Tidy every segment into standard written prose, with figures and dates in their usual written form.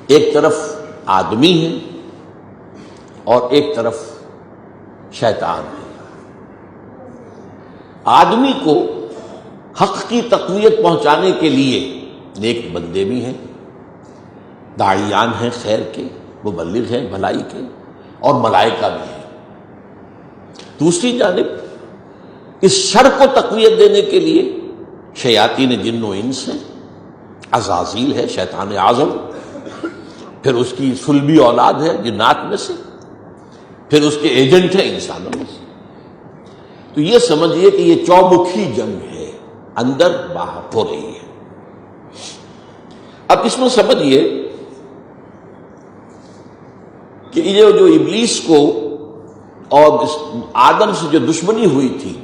ایک طرف آدمی ہے اور ایک طرف شیطان ہے۔ آدمی کو حق کی تقویت پہنچانے کے لیے نیک بندے بھی ہیں، داعیان ہیں خیر کے، مبلغ ہیں بھلائی کے، اور ملائکہ بھی ہیں۔ دوسری جانب اس شر کو تقویت دینے کے لیے شیاطین جن و انس ہیں، عزازیل ہے شیطان اعظم، پھر اس کی صلبی اولاد ہے جنات میں سے، پھر اس کے ایجنٹ ہیں انسانوں میں سے۔ تو یہ سمجھیے کہ یہ چومکھی جنگ ہے، اندر باہر ہو رہی ہے۔ اب اس میں سمجھیے کہ یہ جو ابلیس کو اور آدم سے جو دشمنی ہوئی تھی،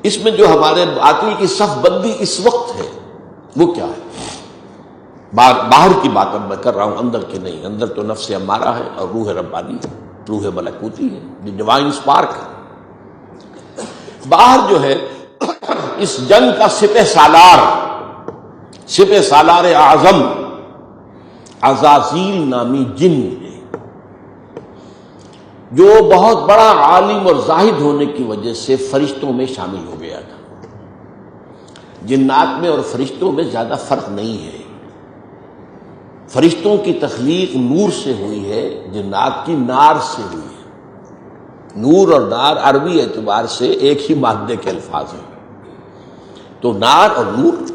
اس میں جو ہمارے باطل کی صف بندی اس وقت ہے وہ کیا ہے؟ باہر کی بات اب میں کر رہا ہوں، اندر کی نہیں۔ اندر تو نفس امارہ ہے اور روح ربانی ہے، روح ملکوتی ہے، ڈیوائن اسپارک ہے۔ باہر جو ہے اس جنگ کا سپہ سالار اعظم عزازیل نامی جن ہے، جو بہت بڑا عالم اور زاہد ہونے کی وجہ سے فرشتوں میں شامل ہو گیا تھا۔ جنات میں اور فرشتوں میں زیادہ فرق نہیں ہے۔ فرشتوں کی تخلیق نور سے ہوئی ہے، جنات کی نار سے ہوئی ہے۔ نور اور نار عربی اعتبار سے ایک ہی مادے کے الفاظ ہیں۔ تو نار اور نور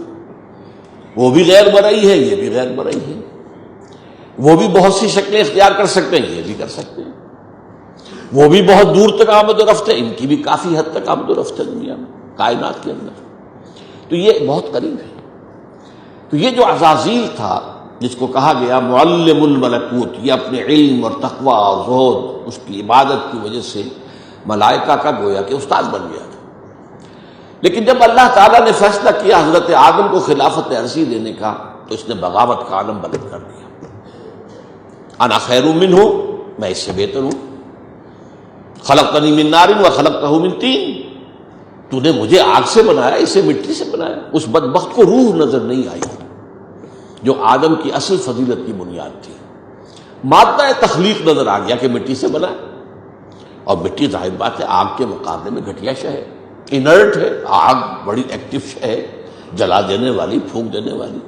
وہ بھی غیر مرئی ہے، یہ بھی غیر مرئی ہے۔ وہ بھی بہت سی شکلیں اختیار کر سکتے ہیں، یہ بھی کر سکتے ہیں۔ وہ بھی بہت دور تک آمد و رفت ہے، ان کی بھی کافی حد تک آمد و رفت ہے دنیا میں، کائنات کے اندر۔ تو یہ بہت قریب ہے۔ تو یہ جو عزازیل تھا، جس کو کہا گیا معلم الملکوت، یہ اپنے علم اور تقوی اور زہد، اس کی عبادت کی وجہ سے ملائکہ کا گویا کہ استاد بن گیا تھا۔ لیکن جب اللہ تعالیٰ نے فیصلہ کیا حضرت آدم کو خلافت عرضی دینے کا، تو اس نے بغاوت کا عالم بلند کر دیا۔ انا خیر منہ، میں اس سے بہتر ہوں، خلقتنی من نار وخلقتہ من طین، تو نے مجھے آگ سے بنایا، اسے مٹی سے بنایا۔ اس بدبخت کو روح نظر نہیں آئی جو آدم کی اصل فضیلت کی بنیاد تھی۔ مادہ تخلیق نظر آ گیا کہ مٹی سے بنا، اور مٹی ظاہر بات ہے آگ کے مقابلے میں گھٹیا شے ہے، انرٹ ہے۔ آگ بڑی ایکٹیو شے ہے، جلا دینے والی، پھونک دینے والی۔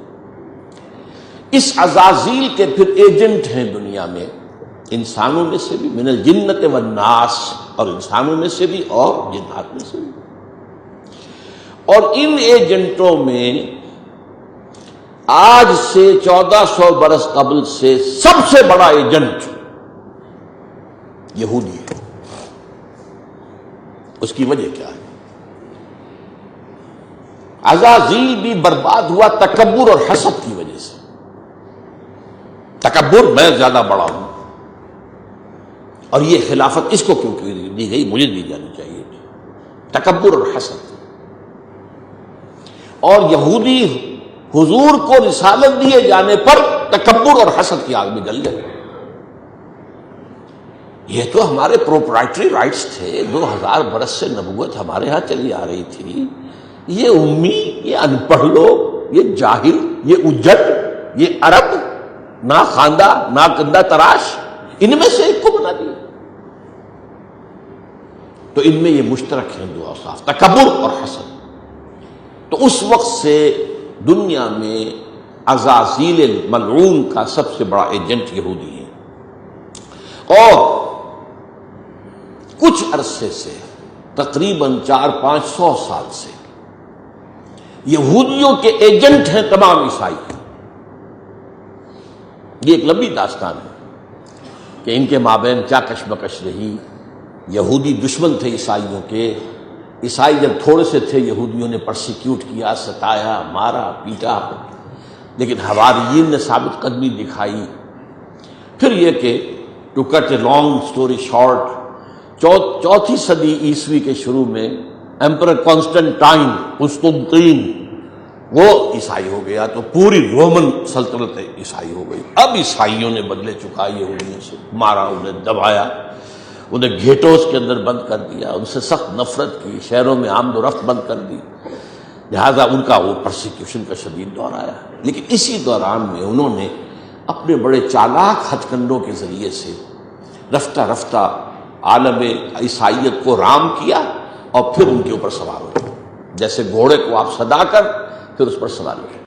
اس عزازیل کے پھر ایجنٹ ہیں دنیا میں، انسانوں میں سے بھی، من الجنۃ والناس، اور انسانوں میں سے بھی اور جنات میں سے بھی۔ اور ان ایجنٹوں میں آج سے 1400 برس قبل سے سب سے بڑا ایجنٹ یہودی ہے۔ اس کی وجہ کیا ہے؟ عزازیل بھی برباد ہوا تکبر اور حسد کی وجہ سے۔ تکبر، میں زیادہ بڑا ہوں، اور یہ خلافت اس کو کیوں دی گئی، مجھے دی جانی چاہیے تھی۔ تکبر اور حسد۔ اور یہودی حضور کو رسالت دیے جانے پر تکبر اور حسد کی آگ میں جل گئے۔ یہ تو ہمارے پروپرائٹری رائٹس تھے، 2000 برس سے نبوت ہمارے ہاں چلی آ رہی تھی۔ یہ امی، یہ ان پڑھ لوگ، یہ جاہل، یہ اجڑ، یہ عرب، نہ خواندہ نہ کندہ تراش، ان میں سے ایک کو بنا دیا۔ تو ان میں یہ مشترک ہیں دو اوصاف، تکبر اور حسد۔ تو اس وقت سے دنیا میں عزازیل ملعون کا سب سے بڑا ایجنٹ یہودی ہے۔ اور کچھ عرصے سے، تقریباً 400-500 سال سے، یہودیوں کے ایجنٹ ہیں تمام عیسائی۔ یہ ایک لمبی داستان ہے کہ ان کے مابین کیا کشمکش رہی۔ یہودی دشمن تھے عیسائیوں کے۔ عیسائی جب تھوڑے سے تھے، یہودیوں نے پرسیکیوٹ کیا، ستایا، مارا، پیٹا، لیکن حواریین نے ثابت قدمی دکھائی۔ پھر یہ کہ to cut a long story short, چوتھی صدی عیسوی کے شروع میں ایمپرر کانسٹنٹائن قسطنطین وہ عیسائی ہو گیا، تو پوری رومن سلطنت عیسائی ہو گئی۔ اب عیسائیوں نے بدلے چکا یہودیوں سے، مارا، انہیں دبایا، انہیں گھیٹوز کے اندر بند کر دیا، ان سے سخت نفرت کی، شہروں میں آمد و رفت بند کر دی، لہذا ان کا وہ پرسیکیوشن کا شدید دور آیا۔ لیکن اسی دوران میں انہوں نے اپنے بڑے چالاک ہتھ کنڈوں کے ذریعے سے رفتہ رفتہ عالم عیسائیت کو رام کیا اور پھر ان کے اوپر سوار ہوئے، جیسے گھوڑے کو آپ صدا کر پھر اس پر سوار ہوئے۔